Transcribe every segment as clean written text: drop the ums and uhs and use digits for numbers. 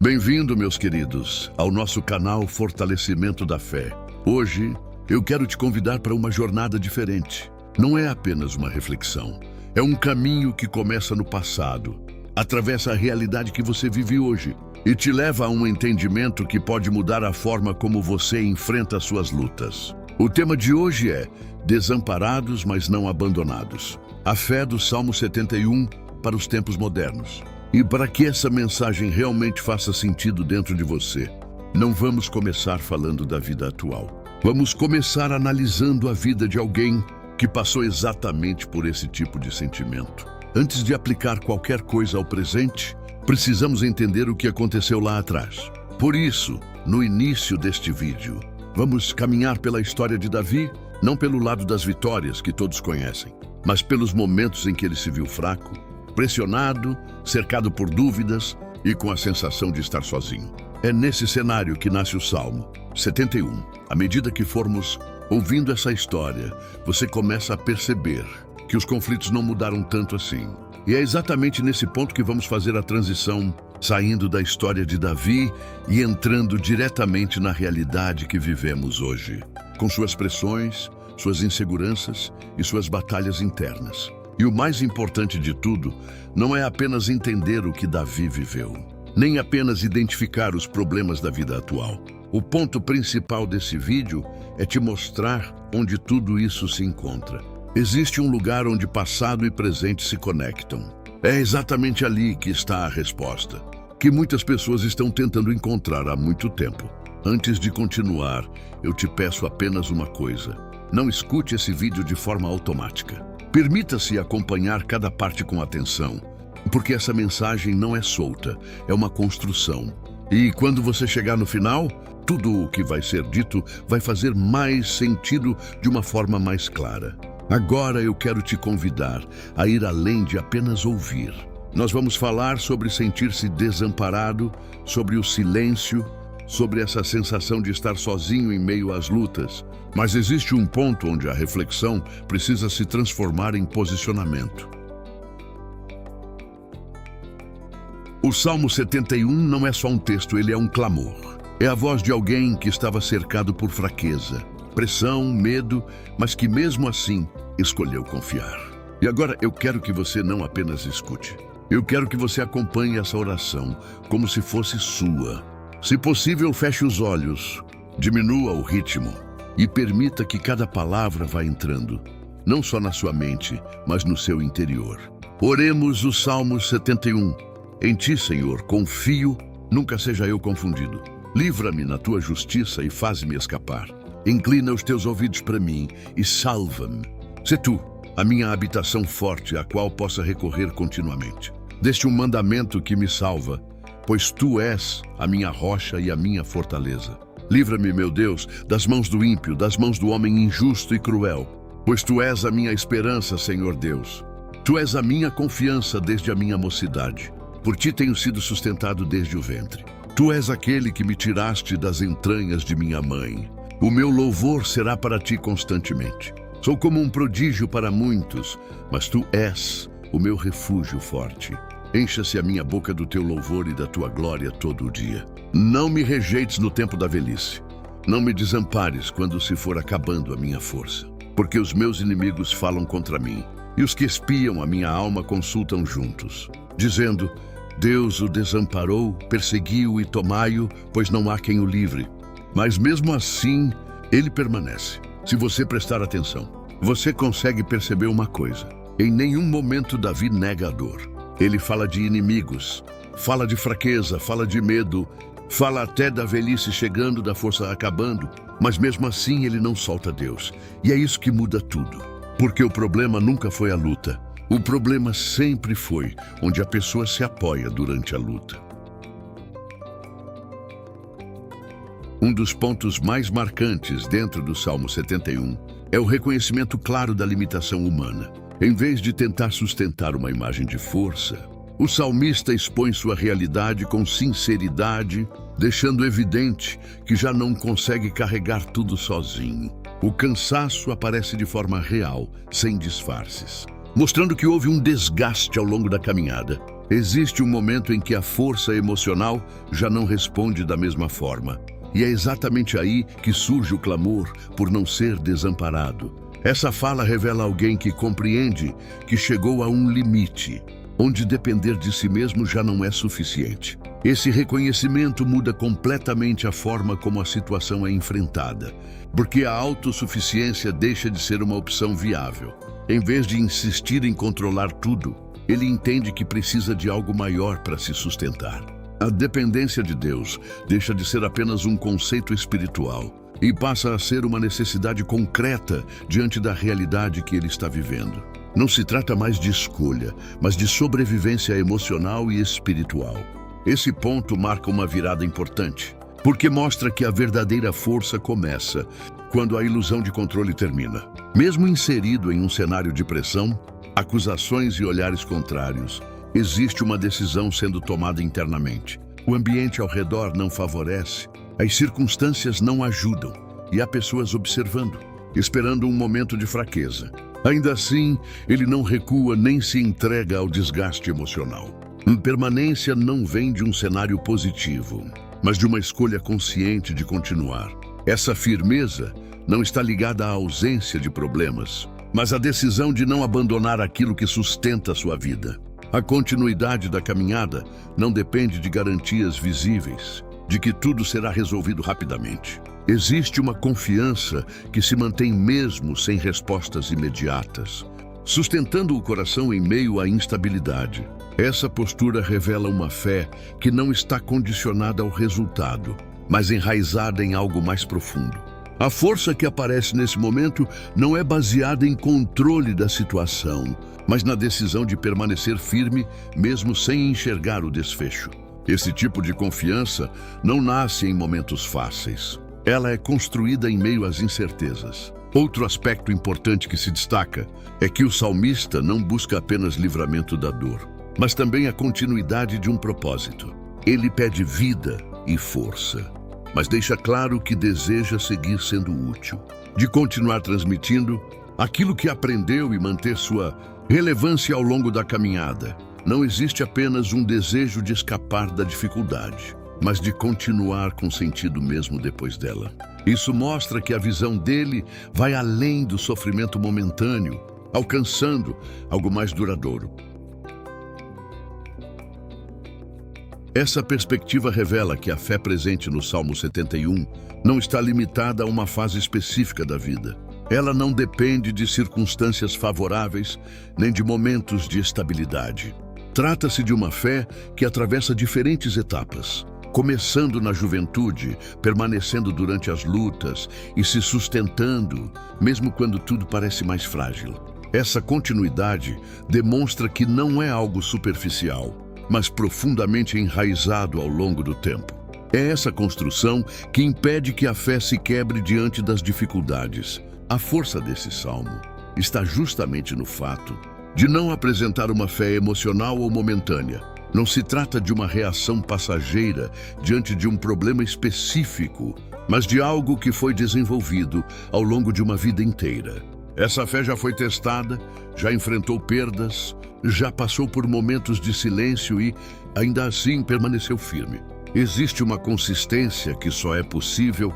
Bem-vindo, meus queridos, ao nosso canal Fortalecimento da Fé. Hoje, eu quero te convidar para uma jornada diferente. Não é apenas uma reflexão. É um caminho que começa no passado, atravessa a realidade que você vive hoje e te leva a um entendimento que pode mudar a forma como você enfrenta suas lutas. O tema de hoje é Desamparados, mas não abandonados. A fé do Salmo 71 para os tempos modernos. E para que essa mensagem realmente faça sentido dentro de você, não vamos começar falando da vida atual. Vamos começar analisando a vida de alguém que passou exatamente por esse tipo de sentimento. Antes de aplicar qualquer coisa ao presente, precisamos entender o que aconteceu lá atrás. Por isso, no início deste vídeo, vamos caminhar pela história de Davi, não pelo lado das vitórias que todos conhecem, mas pelos momentos em que ele se viu fraco, pressionado, cercado por dúvidas e com a sensação de estar sozinho. É nesse cenário que nasce o Salmo 71. À medida que formos ouvindo essa história, você começa a perceber que os conflitos não mudaram tanto assim. E é exatamente nesse ponto que vamos fazer a transição, saindo da história de Davi e entrando diretamente na realidade que vivemos hoje, com suas pressões, suas inseguranças e suas batalhas internas. E o mais importante de tudo, não é apenas entender o que Davi viveu, nem apenas identificar os problemas da vida atual. O ponto principal desse vídeo é te mostrar onde tudo isso se encontra. Existe um lugar onde passado e presente se conectam. É exatamente ali que está a resposta, que muitas pessoas estão tentando encontrar há muito tempo. Antes de continuar, eu te peço apenas uma coisa. Não escute esse vídeo de forma automática. Permita-se acompanhar cada parte com atenção, porque essa mensagem não é solta, é uma construção. E quando você chegar no final, tudo o que vai ser dito vai fazer mais sentido de uma forma mais clara. Agora eu quero te convidar a ir além de apenas ouvir. Nós vamos falar sobre sentir-se desamparado, sobre o silêncio, sobre essa sensação de estar sozinho em meio às lutas. Mas existe um ponto onde a reflexão precisa se transformar em posicionamento. O Salmo 71 não é só um texto, ele é um clamor. É a voz de alguém que estava cercado por fraqueza, pressão, medo, mas que mesmo assim escolheu confiar. E agora eu quero que você não apenas escute. Eu quero que você acompanhe essa oração como se fosse sua. Se possível, feche os olhos, diminua o ritmo e permita que cada palavra vá entrando, não só na sua mente, mas no seu interior. Oremos o Salmo 71. Em ti, Senhor, confio, nunca seja eu confundido. Livra-me na tua justiça e faz-me escapar. Inclina os teus ouvidos para mim e salva-me. Sê tu a minha habitação forte, a qual possa recorrer continuamente. Deste um mandamento que me salva, pois tu és a minha rocha e a minha fortaleza. Livra-me, meu Deus, das mãos do ímpio, das mãos do homem injusto e cruel, pois tu és a minha esperança, Senhor Deus. Tu és a minha confiança desde a minha mocidade. Por ti tenho sido sustentado desde o ventre. Tu és aquele que me tiraste das entranhas de minha mãe. O meu louvor será para ti constantemente. Sou como um prodígio para muitos, mas tu és o meu refúgio forte. Encha-se a minha boca do teu louvor e da tua glória todo o dia. Não me rejeites no tempo da velhice. Não me desampares quando se for acabando a minha força. Porque os meus inimigos falam contra mim, e os que espiam a minha alma consultam juntos, dizendo: Deus o desamparou, perseguiu e tomai-o, pois não há quem o livre. Mas mesmo assim, ele permanece. Se você prestar atenção, você consegue perceber uma coisa. Em nenhum momento Davi nega a dor. Ele fala de inimigos, fala de fraqueza, fala de medo, fala até da velhice chegando, da força acabando, mas mesmo assim ele não solta Deus. E é isso que muda tudo. Porque o problema nunca foi a luta. O problema sempre foi onde a pessoa se apoia durante a luta. Um dos pontos mais marcantes dentro do Salmo 71 é o reconhecimento claro da limitação humana. Em vez de tentar sustentar uma imagem de força, o salmista expõe sua realidade com sinceridade, deixando evidente que já não consegue carregar tudo sozinho. O cansaço aparece de forma real, sem disfarces, mostrando que houve um desgaste ao longo da caminhada. Existe um momento em que a força emocional já não responde da mesma forma. E é exatamente aí que surge o clamor por não ser desamparado. Essa fala revela alguém que compreende que chegou a um limite, onde depender de si mesmo já não é suficiente. Esse reconhecimento muda completamente a forma como a situação é enfrentada, porque a autossuficiência deixa de ser uma opção viável. Em vez de insistir em controlar tudo, ele entende que precisa de algo maior para se sustentar. A dependência de Deus deixa de ser apenas um conceito espiritual e passa a ser uma necessidade concreta diante da realidade que ele está vivendo. Não se trata mais de escolha, mas de sobrevivência emocional e espiritual. Esse ponto marca uma virada importante, porque mostra que a verdadeira força começa quando a ilusão de controle termina. Mesmo inserido em um cenário de pressão, acusações e olhares contrários, existe uma decisão sendo tomada internamente. O ambiente ao redor não favorece, as circunstâncias não ajudam e há pessoas observando, esperando um momento de fraqueza. Ainda assim, ele não recua nem se entrega ao desgaste emocional. Permanência não vem de um cenário positivo, mas de uma escolha consciente de continuar. Essa firmeza não está ligada à ausência de problemas, mas à decisão de não abandonar aquilo que sustenta a sua vida. A continuidade da caminhada não depende de garantias visíveis, de que tudo será resolvido rapidamente. Existe uma confiança que se mantém mesmo sem respostas imediatas, sustentando o coração em meio à instabilidade. Essa postura revela uma fé que não está condicionada ao resultado, mas enraizada em algo mais profundo. A força que aparece nesse momento não é baseada em controle da situação, mas na decisão de permanecer firme mesmo sem enxergar o desfecho. Esse tipo de confiança não nasce em momentos fáceis. Ela é construída em meio às incertezas. Outro aspecto importante que se destaca é que o salmista não busca apenas livramento da dor, mas também a continuidade de um propósito. Ele pede vida e força, mas deixa claro que deseja seguir sendo útil, de continuar transmitindo aquilo que aprendeu e manter sua relevância ao longo da caminhada. Não existe apenas um desejo de escapar da dificuldade, mas de continuar com sentido mesmo depois dela. Isso mostra que a visão dele vai além do sofrimento momentâneo, alcançando algo mais duradouro. Essa perspectiva revela que a fé presente no Salmo 71 não está limitada a uma fase específica da vida. Ela não depende de circunstâncias favoráveis nem de momentos de estabilidade. Trata-se de uma fé que atravessa diferentes etapas, começando na juventude, permanecendo durante as lutas e se sustentando, mesmo quando tudo parece mais frágil. Essa continuidade demonstra que não é algo superficial, mas profundamente enraizado ao longo do tempo. É essa construção que impede que a fé se quebre diante das dificuldades. A força desse salmo está justamente no fato de não apresentar uma fé emocional ou momentânea. Não se trata de uma reação passageira diante de um problema específico, mas de algo que foi desenvolvido ao longo de uma vida inteira. Essa fé já foi testada, já enfrentou perdas, já passou por momentos de silêncio e, ainda assim, permaneceu firme. Existe uma consistência que só é possível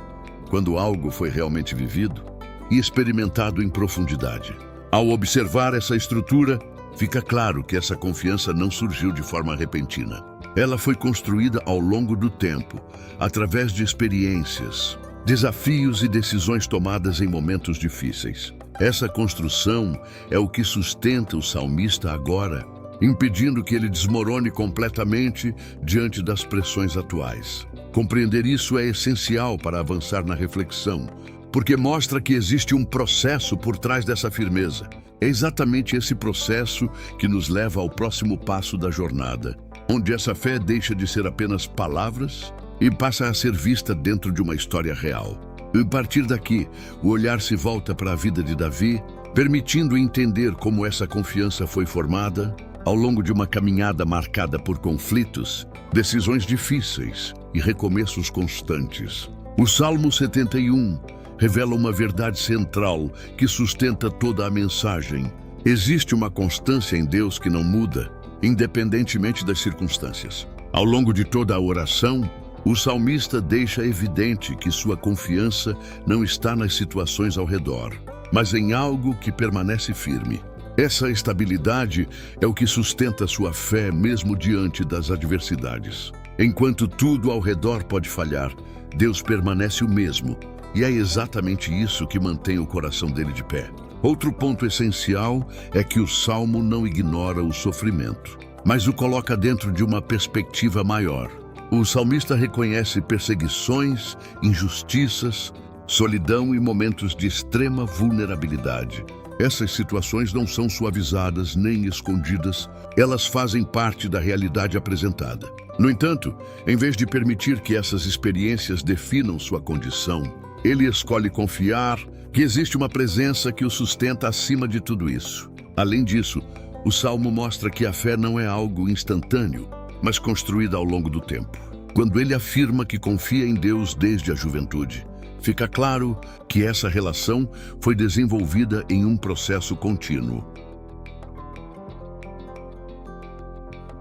quando algo foi realmente vivido e experimentado em profundidade. Ao observar essa estrutura, fica claro que essa confiança não surgiu de forma repentina. Ela foi construída ao longo do tempo, através de experiências, desafios e decisões tomadas em momentos difíceis. Essa construção é o que sustenta o salmista agora, impedindo que ele desmorone completamente diante das pressões atuais. Compreender isso é essencial para avançar na reflexão, porque mostra que existe um processo por trás dessa firmeza. É exatamente esse processo que nos leva ao próximo passo da jornada, onde essa fé deixa de ser apenas palavras e passa a ser vista dentro de uma história real. A partir daqui, o olhar se volta para a vida de Davi, permitindo entender como essa confiança foi formada ao longo de uma caminhada marcada por conflitos, decisões difíceis e recomeços constantes. O Salmo 71 revela uma verdade central que sustenta toda a mensagem. Existe uma constância em Deus que não muda, independentemente das circunstâncias. Ao longo de toda a oração, o salmista deixa evidente que sua confiança não está nas situações ao redor, mas em algo que permanece firme. Essa estabilidade é o que sustenta sua fé mesmo diante das adversidades. Enquanto tudo ao redor pode falhar, Deus permanece o mesmo, e é exatamente isso que mantém o coração dele de pé. Outro ponto essencial é que o Salmo não ignora o sofrimento, mas o coloca dentro de uma perspectiva maior. O salmista reconhece perseguições, injustiças, solidão e momentos de extrema vulnerabilidade. Essas situações não são suavizadas nem escondidas, elas fazem parte da realidade apresentada. No entanto, em vez de permitir que essas experiências definam sua condição, ele escolhe confiar que existe uma presença que o sustenta acima de tudo isso. Além disso, o Salmo mostra que a fé não é algo instantâneo, mas construída ao longo do tempo. Quando ele afirma que confia em Deus desde a juventude, fica claro que essa relação foi desenvolvida em um processo contínuo.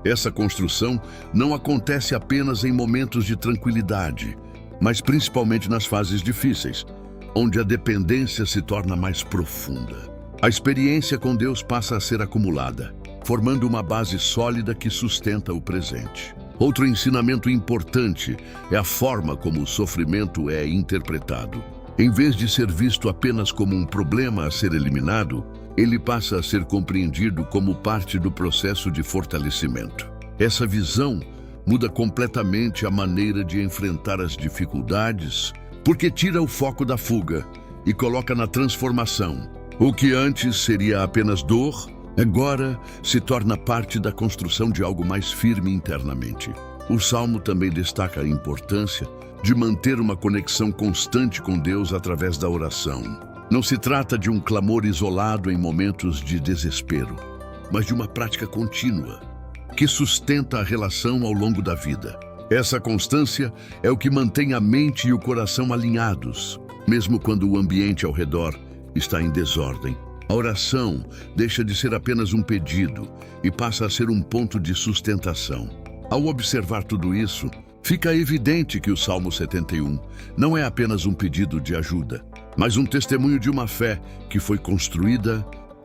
Essa construção não acontece apenas em momentos de tranquilidade, mas principalmente nas fases difíceis, onde a dependência se torna mais profunda. A experiência com Deus passa a ser acumulada, formando uma base sólida que sustenta o presente. Outro ensinamento importante é a forma como o sofrimento é interpretado. Em vez de ser visto apenas como um problema a ser eliminado, ele passa a ser compreendido como parte do processo de fortalecimento. Essa visão muda completamente a maneira de enfrentar as dificuldades, porque tira o foco da fuga e coloca na transformação. O que antes seria apenas dor, agora se torna parte da construção de algo mais firme internamente. O Salmo também destaca a importância de manter uma conexão constante com Deus através da oração. Não se trata de um clamor isolado em momentos de desespero, mas de uma prática contínua, que sustenta a relação ao longo da vida. Essa constância é o que mantém a mente e o coração alinhados, mesmo quando o ambiente ao redor está em desordem. A oração deixa de ser apenas um pedido e passa a ser um ponto de sustentação. Ao observar tudo isso, fica evidente que o Salmo 71 não é apenas um pedido de ajuda, mas um testemunho de uma fé que foi construída,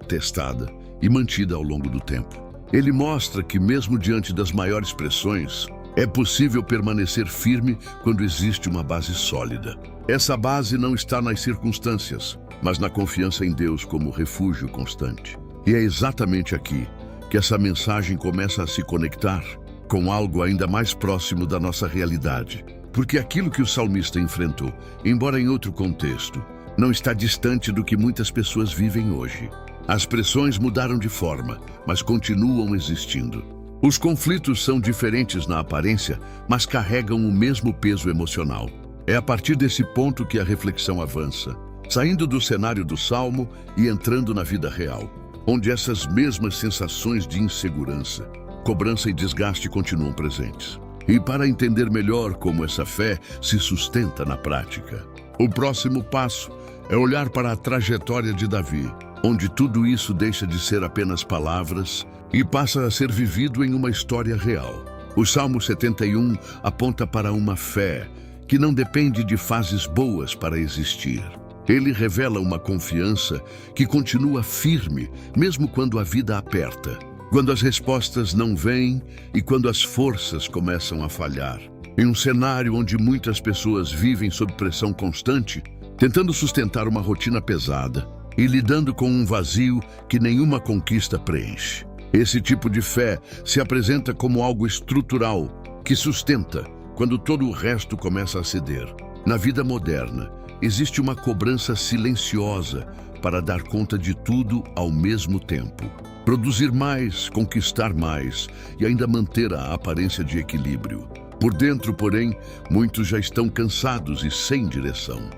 testada e mantida ao longo do tempo. Ele mostra que mesmo diante das maiores pressões, é possível permanecer firme quando existe uma base sólida. Essa base não está nas circunstâncias, mas na confiança em Deus como refúgio constante. E é exatamente aqui que essa mensagem começa a se conectar com algo ainda mais próximo da nossa realidade. Porque aquilo que o salmista enfrentou, embora em outro contexto, não está distante do que muitas pessoas vivem hoje. As pressões mudaram de forma, mas continuam existindo. Os conflitos são diferentes na aparência, mas carregam o mesmo peso emocional. É a partir desse ponto que a reflexão avança, saindo do cenário do Salmo e entrando na vida real, onde essas mesmas sensações de insegurança, cobrança e desgaste continuam presentes. E para entender melhor como essa fé se sustenta na prática, o próximo passo é olhar para a trajetória de Davi, onde tudo isso deixa de ser apenas palavras e passa a ser vivido em uma história real. O Salmo 71 aponta para uma fé que não depende de fases boas para existir. Ele revela uma confiança que continua firme, mesmo quando a vida aperta, quando as respostas não vêm e quando as forças começam a falhar. Em um cenário onde muitas pessoas vivem sob pressão constante, tentando sustentar uma rotina pesada e lidando com um vazio que nenhuma conquista preenche. Esse tipo de fé se apresenta como algo estrutural, que sustenta quando todo o resto começa a ceder. Na vida moderna, existe uma cobrança silenciosa para dar conta de tudo ao mesmo tempo. Produzir mais, conquistar mais e ainda manter a aparência de equilíbrio. Por dentro, porém, muitos já estão cansados e sem direção.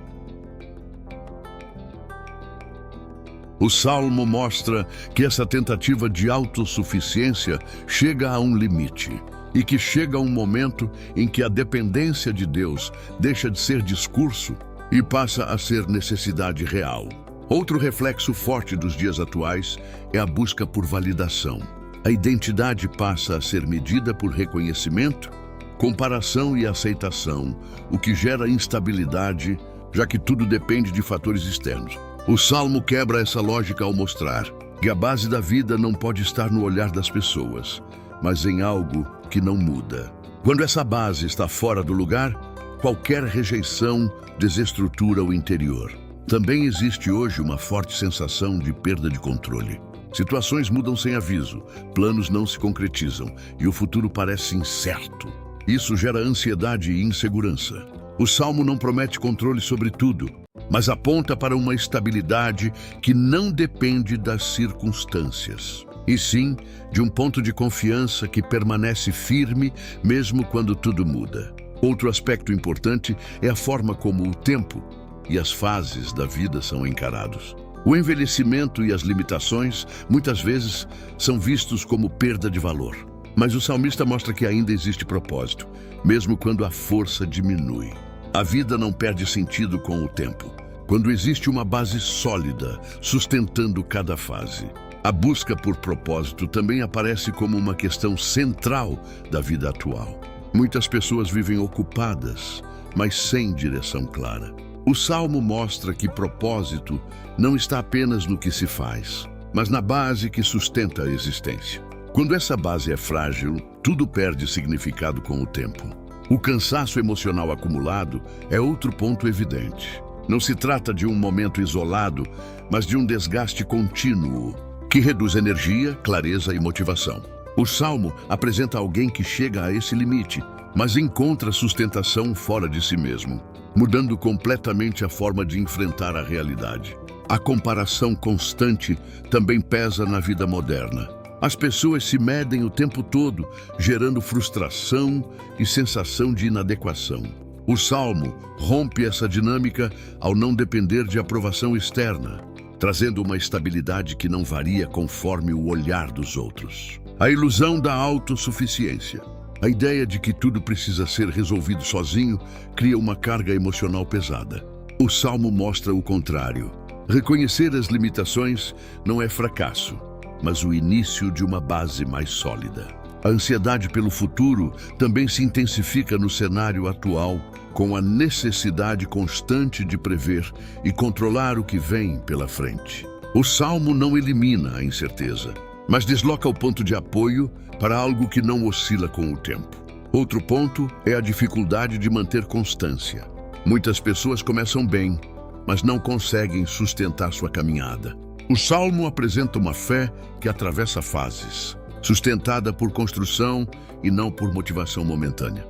O Salmo mostra que essa tentativa de autossuficiência chega a um limite e que chega um momento em que a dependência de Deus deixa de ser discurso e passa a ser necessidade real. Outro reflexo forte dos dias atuais é a busca por validação. A identidade passa a ser medida por reconhecimento, comparação e aceitação, o que gera instabilidade, já que tudo depende de fatores externos. O Salmo quebra essa lógica ao mostrar que a base da vida não pode estar no olhar das pessoas, mas em algo que não muda. Quando essa base está fora do lugar, qualquer rejeição desestrutura o interior. Também existe hoje uma forte sensação de perda de controle. Situações mudam sem aviso, planos não se concretizam e o futuro parece incerto. Isso gera ansiedade e insegurança. O Salmo não promete controle sobre tudo, mas aponta para uma estabilidade que não depende das circunstâncias, e sim de um ponto de confiança que permanece firme mesmo quando tudo muda. Outro aspecto importante é a forma como o tempo e as fases da vida são encarados. O envelhecimento e as limitações, muitas vezes, são vistos como perda de valor. Mas o salmista mostra que ainda existe propósito, mesmo quando a força diminui. A vida não perde sentido com o tempo, quando existe uma base sólida, sustentando cada fase. A busca por propósito também aparece como uma questão central da vida atual. Muitas pessoas vivem ocupadas, mas sem direção clara. O Salmo mostra que propósito não está apenas no que se faz, mas na base que sustenta a existência. Quando essa base é frágil, tudo perde significado com o tempo. O cansaço emocional acumulado é outro ponto evidente. Não se trata de um momento isolado, mas de um desgaste contínuo, que reduz energia, clareza e motivação. O Salmo apresenta alguém que chega a esse limite, mas encontra sustentação fora de si mesmo, mudando completamente a forma de enfrentar a realidade. A comparação constante também pesa na vida moderna. As pessoas se medem o tempo todo, gerando frustração e sensação de inadequação. O Salmo rompe essa dinâmica ao não depender de aprovação externa, trazendo uma estabilidade que não varia conforme o olhar dos outros. A ilusão da autossuficiência. A ideia de que tudo precisa ser resolvido sozinho cria uma carga emocional pesada. O Salmo mostra o contrário. Reconhecer as limitações não é fracasso, mas o início de uma base mais sólida. A ansiedade pelo futuro também se intensifica no cenário atual, com a necessidade constante de prever e controlar o que vem pela frente. O Salmo não elimina a incerteza, mas desloca o ponto de apoio para algo que não oscila com o tempo. Outro ponto é a dificuldade de manter constância. Muitas pessoas começam bem, mas não conseguem sustentar sua caminhada. O Salmo apresenta uma fé que atravessa fases, sustentada por construção e não por motivação momentânea.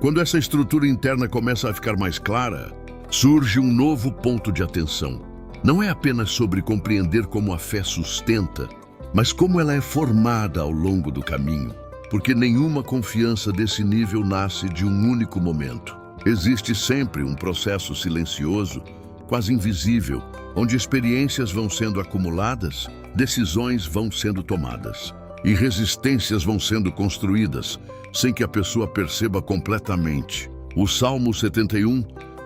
Quando essa estrutura interna começa a ficar mais clara, surge um novo ponto de atenção. Não é apenas sobre compreender como a fé sustenta, mas como ela é formada ao longo do caminho, porque nenhuma confiança desse nível nasce de um único momento. Existe sempre um processo silencioso, quase invisível, onde experiências vão sendo acumuladas, decisões vão sendo tomadas e resistências vão sendo construídas, sem que a pessoa perceba completamente. O Salmo 71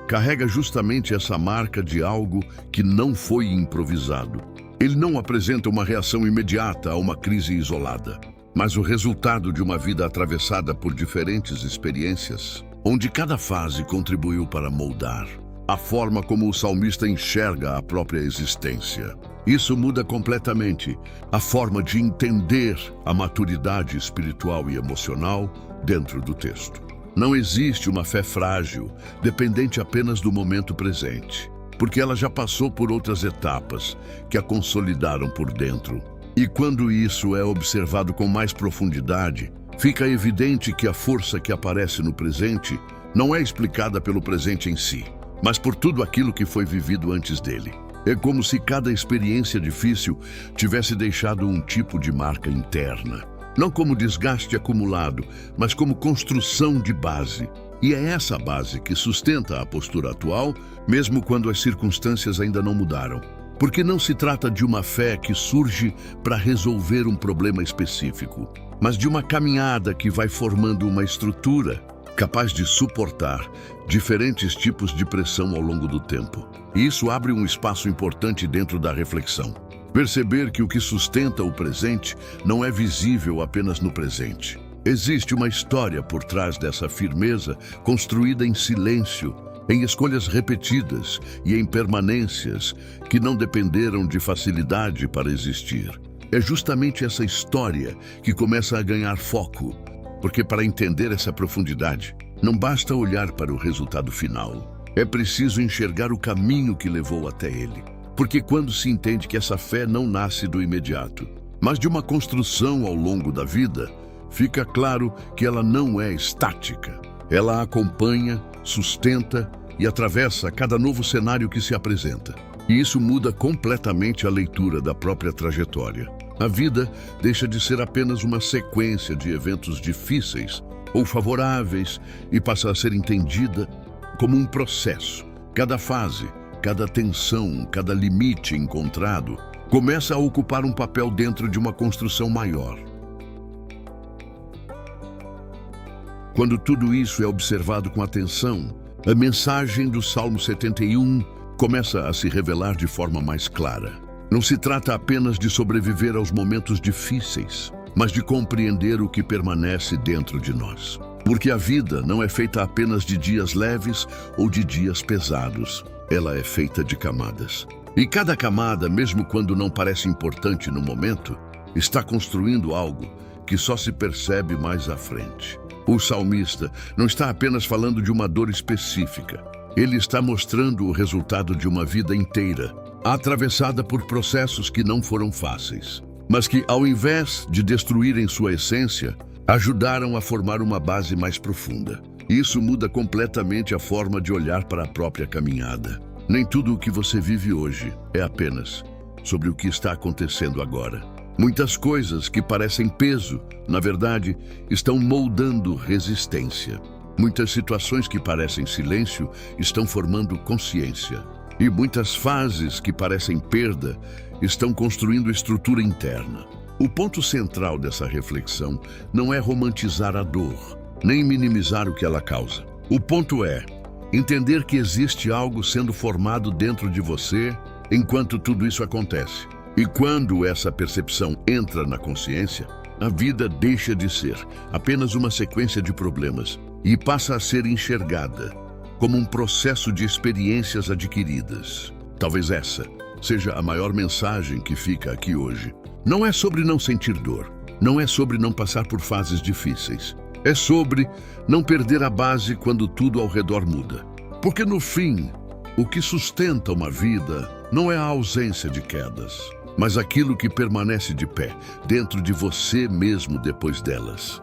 carrega justamente essa marca de algo que não foi improvisado. Ele não apresenta uma reação imediata a uma crise isolada, mas o resultado de uma vida atravessada por diferentes experiências, onde cada fase contribuiu para moldar a forma como o salmista enxerga a própria existência. Isso muda completamente a forma de entender a maturidade espiritual e emocional dentro do texto. Não existe uma fé frágil, dependente apenas do momento presente, porque ela já passou por outras etapas que a consolidaram por dentro. E quando isso é observado com mais profundidade, fica evidente que a força que aparece no presente não é explicada pelo presente em si, mas por tudo aquilo que foi vivido antes dele. É como se cada experiência difícil tivesse deixado um tipo de marca interna. Não como desgaste acumulado, mas como construção de base. E é essa base que sustenta a postura atual, mesmo quando as circunstâncias ainda não mudaram. Porque não se trata de uma fé que surge para resolver um problema específico, mas de uma caminhada que vai formando uma estrutura capaz de suportar diferentes tipos de pressão ao longo do tempo. E isso abre um espaço importante dentro da reflexão. Perceber que o que sustenta o presente não é visível apenas no presente. Existe uma história por trás dessa firmeza, construída em silêncio, em escolhas repetidas e em permanências que não dependeram de facilidade para existir. É justamente essa história que começa a ganhar foco, porque para entender essa profundidade, não basta olhar para o resultado final. É preciso enxergar o caminho que levou até ele. Porque quando se entende que essa fé não nasce do imediato, mas de uma construção ao longo da vida, fica claro que ela não é estática. Ela acompanha, sustenta e atravessa cada novo cenário que se apresenta. E isso muda completamente a leitura da própria trajetória. A vida deixa de ser apenas uma sequência de eventos difíceis ou favoráveis e passa a ser entendida como um processo. Cada fase, cada tensão, cada limite encontrado começa a ocupar um papel dentro de uma construção maior. Quando tudo isso é observado com atenção, a mensagem do Salmo 71 começa a se revelar de forma mais clara. Não se trata apenas de sobreviver aos momentos difíceis, mas de compreender o que permanece dentro de nós. Porque a vida não é feita apenas de dias leves ou de dias pesados. Ela é feita de camadas. E cada camada, mesmo quando não parece importante no momento, está construindo algo que só se percebe mais à frente. O salmista não está apenas falando de uma dor específica. Ele está mostrando o resultado de uma vida inteira, atravessada por processos que não foram fáceis, mas que, ao invés de destruírem sua essência, ajudaram a formar uma base mais profunda. Isso muda completamente a forma de olhar para a própria caminhada. Nem tudo o que você vive hoje é apenas sobre o que está acontecendo agora. Muitas coisas que parecem peso, na verdade, estão moldando resistência. Muitas situações que parecem silêncio estão formando consciência. E muitas fases que parecem perda estão construindo estrutura interna. O ponto central dessa reflexão não é romantizar a dor, nem minimizar o que ela causa. O ponto é entender que existe algo sendo formado dentro de você enquanto tudo isso acontece. E quando essa percepção entra na consciência, a vida deixa de ser apenas uma sequência de problemas e passa a ser enxergada como um processo de experiências adquiridas. Talvez essa seja a maior mensagem que fica aqui hoje. Não é sobre não sentir dor, não é sobre não passar por fases difíceis. É sobre não perder a base quando tudo ao redor muda. Porque no fim, o que sustenta uma vida não é a ausência de quedas, mas aquilo que permanece de pé dentro de você mesmo depois delas.